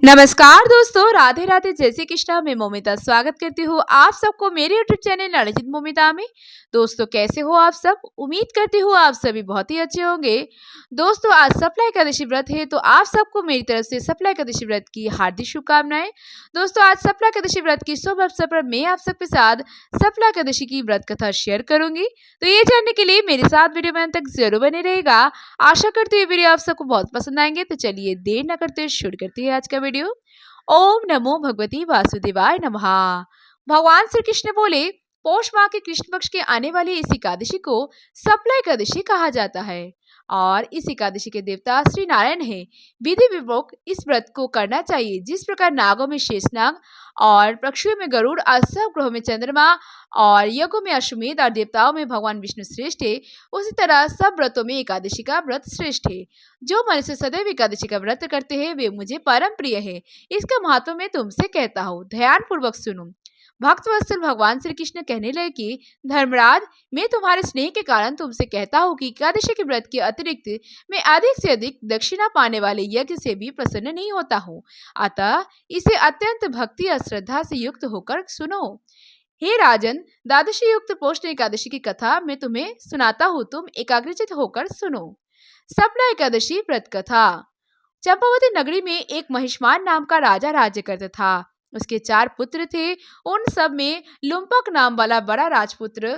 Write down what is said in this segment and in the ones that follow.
नमस्कार दोस्तों, राधे राधे, जय श्री कृष्णा। मैं मोमिता स्वागत करती हूँ आप सबको मेरे यूट्यूब चैनल रणजीत मोमिता में। दोस्तों कैसे हो आप सब? उम्मीद करती हूँ आप सभी बहुत ही अच्छे होंगे। दोस्तों आज सफला एकादशी व्रत है, तो आप सबको मेरी तरफ से सफला एकादशी व्रत की हार्दिक शुभकामनाएं। दोस्तों आज सफला एकादशी व्रत की शुभ अवसर पर मैं आप सबके साथ सफला एकादशी की व्रत कथा शेयर करूंगी, तो ये जानने के लिए मेरे साथ वीडियो में अंत तक जरूर बने रहेगा। आशा करती हूँ वीडियो आप सबको बहुत पसंद आएंगे। तो चलिए देर न करते शुरू करते हैं आज का वीडियो। ओम नमो भगवती वासुदेवाय नमः। भगवान श्री कृष्ण बोले, पौष माह के कृष्ण पक्ष के आने वाली इस एकादशी को सफला एकादशी कहा जाता है और इस एकादशी के देवता श्री नारायण हैं। विधि विभोग इस व्रत को करना चाहिए। जिस प्रकार नागों में शेषनाग और पक्षियों में गरुड़ और सब ग्रहों में चंद्रमा और यज्ञों में अश्वमेध और देवताओं में भगवान विष्णु श्रेष्ठ है, उसी तरह सब व्रतों में एकादशी का व्रत श्रेष्ठ है। जो मनुष्य सदैव एकादशी का व्रत करते हैं वे मुझे परम प्रिय है। इसका महत्व मैं तुमसे कहता हूँ, ध्यान पूर्वक सुनो। भक्त वत्सल भगवान श्री कृष्ण कहने लगे कि धर्मराज, मैं तुम्हारे स्नेह के कारण तुमसे कहता हूँ कि एकादशी के व्रत के अतिरिक्त मैं अधिक से अधिक दक्षिणा पाने वाले यज्ञ से भी प्रसन्न नहीं होता हूँ। अतः इसे अत्यंत भक्ति और श्रद्धा से युक्त होकर सुनो। हे राजन, द्वादशी युक्त पोष एकादशी की कथा मैं तुम्हें सुनाता हूँ, तुम एकाग्रचित होकर सुनो। सफला एकादशी व्रत कथा। चंपावती नगरी में एक महिष्मान नाम का राजा राज्य करता था। उसके 4 पुत्र थे। उन सब में लुम्पक नाम वाला बड़ा राजपुत्र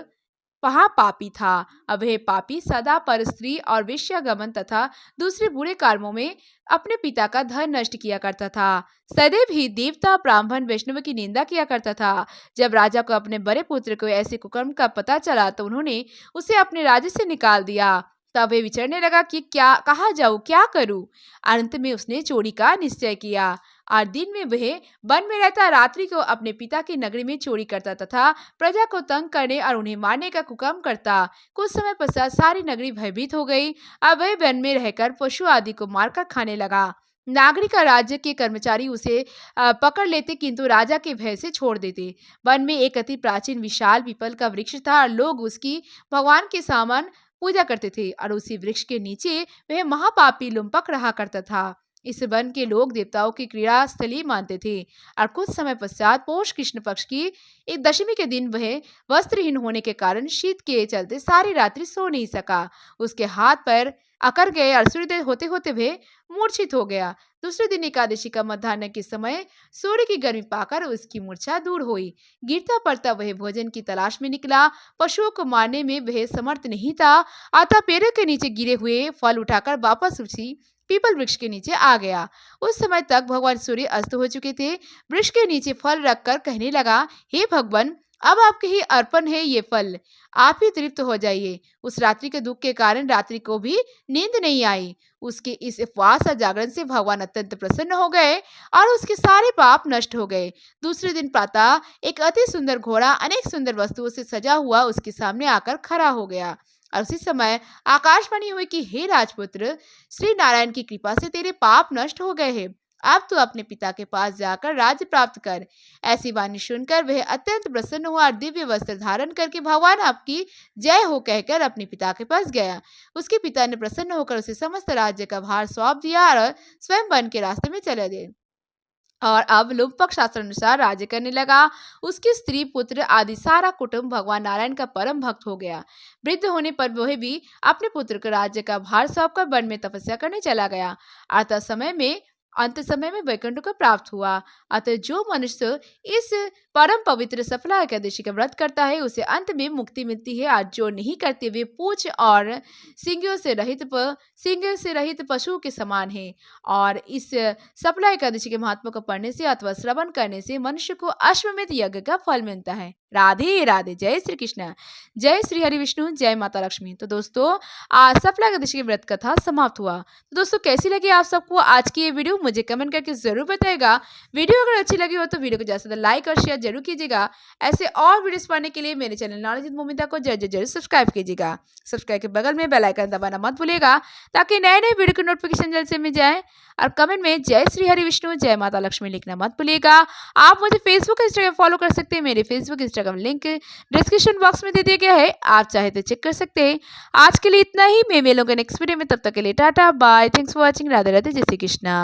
महापापी था। अब यह पापी सदा पर स्त्री और वेश्यागमन तथा दूसरे बुरे कर्मों में अपने पिता का धन नष्ट किया करता था। सदैव ही देवता, ब्राह्मण, वैष्णव की निंदा किया करता था। जब राजा को अपने बड़े पुत्र को ऐसे कुकर्म का पता चला तो उन्होंने उसे अपने राज्य से निकाल दिया। तब वे विचरने लगा कि क्या कहाँ जाऊँ, क्या करूँ। अंत में उसने चोरी का निश्चय किया और दिन में वह वन में रहता, रात्रि को अपने पिता की नगरी में चोरी करता तथा प्रजा को तंग करने और उन्हें मारने का कुकर्म करता। कुछ समय पश्चात सारी नगरी भयभीत हो गई। अब वह वन में रहकर पशु आदि को मारकर खाने लगा। नागरिक और राज्य के कर्मचारी उसे पकड़ लेते, किंतु राजा के भय से छोड़ देते। वन में एक अति प्राचीन विशाल पीपल का वृक्ष था और लोग उसकी भगवान के समान पूजा करते थे और उसी वृक्ष के नीचे वह महापापी लुम्पक रहा करता था। इस वन के लोग देवताओं की क्रीड़ा स्थली मानते थे और कुछ समय पश्चात पौष कृष्ण पक्ष की एक दशमी के दिन वह वस्त्रहीन होने के कारण शीत के चलते सारी रात्रि सो नहीं सका। उसके हाथ पैर अकड़ गए और सूर्योदय होते होते वह मूर्छित हो गया। दूसरे दिन एकादशी का मध्याह्न के समय सूर्य की गर्मी पाकर उसकी मूर्छा दूर हुई। गिरता पड़ता वह भोजन की तलाश में निकला। पशुओं को मारने में वह समर्थ नहीं था, अतः पैरों के नीचे गिरे हुए फल उठाकर वापस उसी पीपल वृक्ष के नीचे आ गया। उस समय तक भगवान सूर्य अस्त हो चुके थे। वृक्ष के नीचे फल रखकर कहने लगा, हे भगवान, अब आपके ही अर्पण है ये फल, आप ही तृप्त हो जाइए। उस रात्रि के दुख के कारण रात्रि को भी नींद नहीं आई। उसके इस उपवास और जागरण से भगवान अत्यंत प्रसन्न हो गए और उसके सारे पाप नष्ट हो गए। दूसरे दिन प्रातः एक अति सुंदर घोड़ा अनेक सुंदर वस्तुओं से सजा हुआ उसके सामने आकर खड़ा हो गया और उसी समय आकाशवाणी हुई कि हे राजपुत्र, श्री नारायण की कृपा से तेरे पाप नष्ट हो गए हैं। अब तू अपने पिता के पास जाकर राज्य प्राप्त कर। ऐसी वाणी सुनकर वह अत्यंत प्रसन्न हुआ और दिव्य वस्त्र धारण करके भगवान आपकी जय हो कहकर अपने पिता के पास गया। उसके पिता ने प्रसन्न होकर उसे समस्त राज्य का भार सौंप दिया और स्वयं वन के रास्ते में चले गए और अब लुम्पक शास्त्र अनुसार राज्य करने लगा। उसकी स्त्री, पुत्र आदि सारा कुटुंब भगवान नारायण का परम भक्त हो गया। वृद्ध होने पर वह भी अपने पुत्र को राज्य का भार सौंपकर वन में तपस्या करने चला गया। अंत समय में वैकुंठ को प्राप्त हुआ। अतः जो मनुष्य इस परम पवित्र सफला एकादशी का व्रत करता है उसे अंत में मुक्ति मिलती है, और जो नहीं करते वे पूंछ और सिंगों से रहित पशुओं के समान है। और इस सफला एकादशी के महात्मा को पढ़ने से अथवा श्रवण करने से मनुष्य को अश्वमेध यज्ञ का फल मिलता है। राधे राधे, जय श्री कृष्ण, जय श्री हरि विष्णु, जय माता लक्ष्मी। तो दोस्तों आज सफला एकादशी की व्रत कथा समाप्त हुआ। तो दोस्तों कैसी लगी आप सबको आज की ये वीडियो, मुझे कमेंट करके जरूर बताएगा। वीडियो अगर अच्छी लगी हो तो वीडियो को ज्यादा से ज्यादा लाइक और शेयर जरूर कीजिएगा। ऐसे और वीडियोस पाने के लिए मेरे चैनल रणजीत मोमिता को जरूर सब्सक्राइब कीजिएगा। सब्सक्राइब के बगल में बेल आइकन दबाना मत भूलिएगा ताकि नए नए वीडियो की नोटिफिकेशन जल्द से मिल जाए। और कमेंट में जय श्री हरि विष्णु, जय माता लक्ष्मी लिखना मत भूलिएगा। आप मुझे फेसबुक इंस्टाग्राम फॉलो कर सकते हैं। मेरे Facebook Instagram link description box में दे दिया गया है, आप चाहे तो चेक कर सकते हैं। आज के लिए इतना ही, मैं मिलूंगा नेक्स्ट वीडियो में, तब तक के लिए tata bye, thanks for watching, Radhe Radhe, जय श्री कृष्णा।